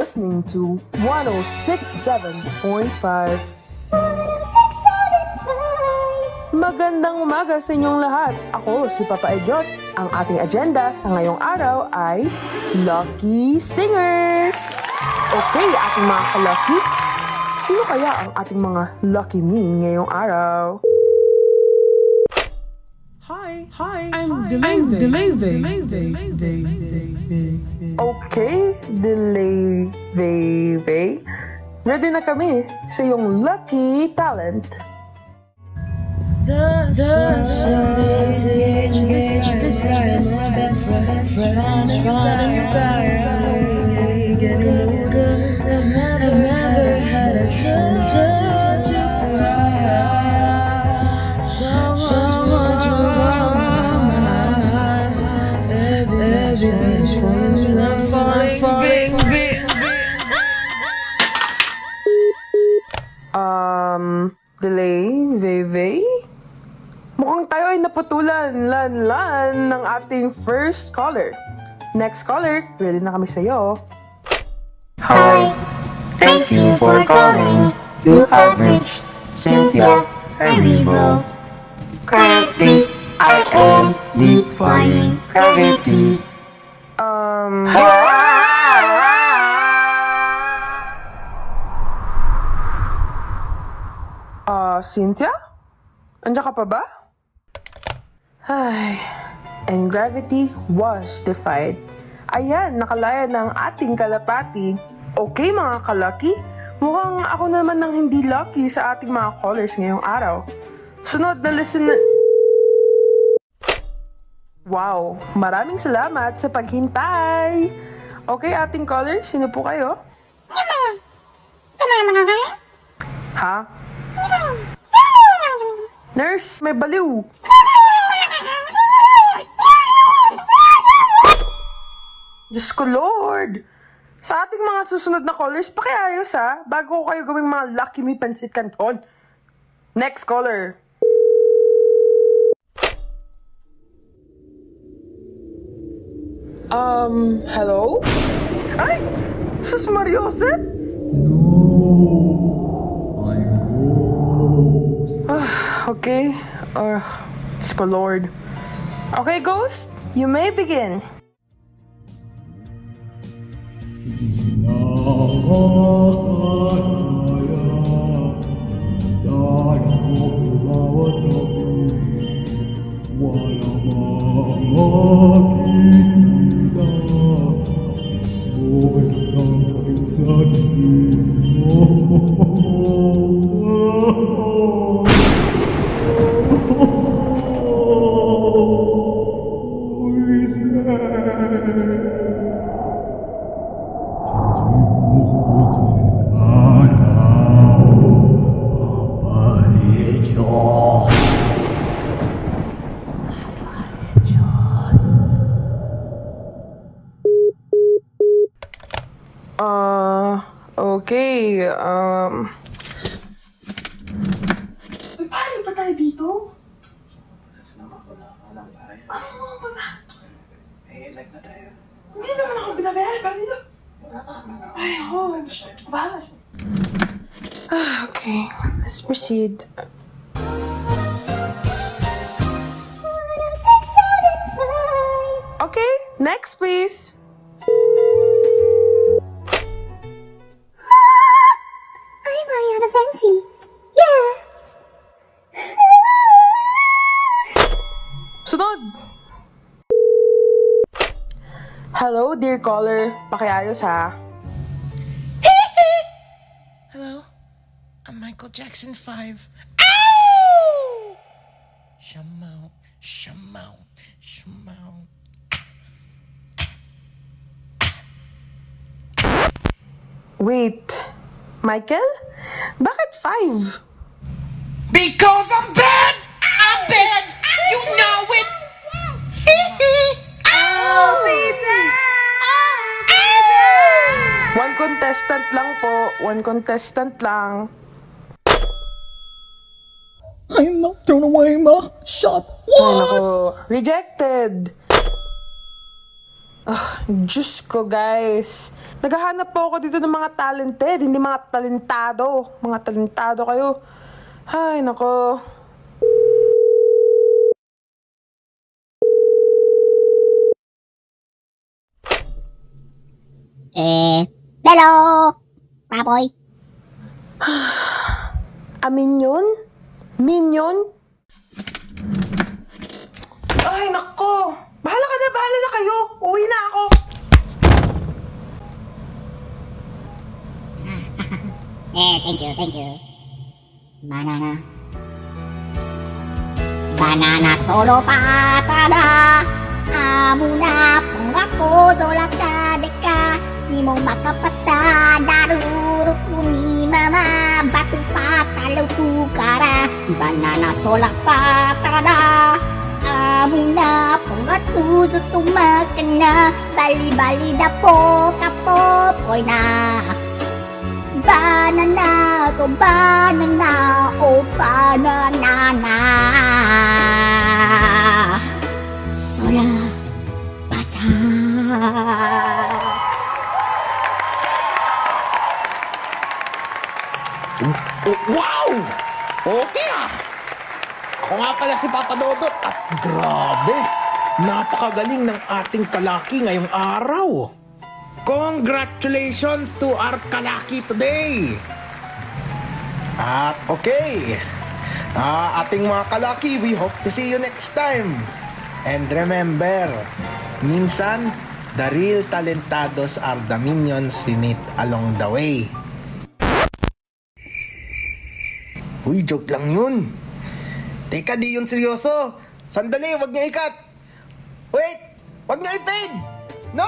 listening to 106.7.5. Magandang umaga sa inyong lahat. Ako si Papa Ejot. Ang ating agenda sa ngayong araw ay Lucky Singers. Okay, ating mga ka-lucky, sino kaya ang ating mga lucky me ngayong araw? Hi, I'm Deleve. Okay, Deleve. Ready na kami sa iyong lucky talent. The association describes my best friend from you getting older. I've never had a shoulder to cry. Someone to love. Everything's falling, I'm falling. Deleve? Mukhang tayo ay naputulan, lan ng ating first caller. Next caller, ready na kami sa'yo. Hi, thank you for calling. You have reached Cynthia Arrivo. Currently, I am defying gravity. Cynthia? Andiyan ka pa ba? Ay, and gravity was defied. Ayan, nakalaya ng ating kalapati. Okay mga ka-lucky, mukhang ako naman ng hindi lucky sa ating mga callers ngayong araw. Sunod na listener... Wow, maraming salamat sa paghintay. Okay, ating caller, sino po kayo? Ha? Nurse, may baliw. Diyos ko, Lord. Sa ating mga susunod na callers, pakiayos ha, bago ko kayo gawing mga lucky me pansit canton. Next caller. Hello? Ay! Sus Mariosep? Okay. Diyos ko, Lord. Okay, Ghost, you may begin. Okay, Uy, paano pa tayo dito? Walang pare. Wala. Live na tayo. Hindi naman ako binabayaran pa dito. Ay, bahala siya. okay, let's proceed. Okay, next please. I'm Mariana Fenty. Yeah. Sunod! Hello, dear caller. Pakiayos ha. Hello? I'm Michael Jackson 5. Ow! Shamo, shamo, shamo. Wait, Michael? Bakit 5? Because I'm bad! I'm bad! You know it! One contestant lang po. One contestant lang. I'm not thrown away, Ma. Shut Ay, up. nako. Rejected. Diyos ko guys. Naghahanap po ako dito ng mga talented, hindi mga talentado. Mga talentado kayo. Ay, nako. Hello, Papoy. Minion? Minion? Ay, nako. Bahala ka na, bahala na kayo. Uwi na ako. Thank you. Banana solo patada. Amuna pongako zolaka deka. Di mo makapata daruro kuni mama batu patalo kukara. Banana sola patada. Amuna pongatu zutumakan na. Bali-bali dapo kapo poy na. Banana, oh banana, oh banana. Sola bata. Wow! Okay ah! Ako nga pala si Papa Dodot at grabe! Napakagaling ng ating kalaki ngayong araw! Congratulations to our kalaki today! At okay, ating mga kalaki, we hope to see you next time. And remember, minsan, the real talentados are the minions we meet along the way. Uy, joke lang yun. Teka, di yun seryoso. Sandali, wag niyo ikat. Wait, wag niyo i-fade. No!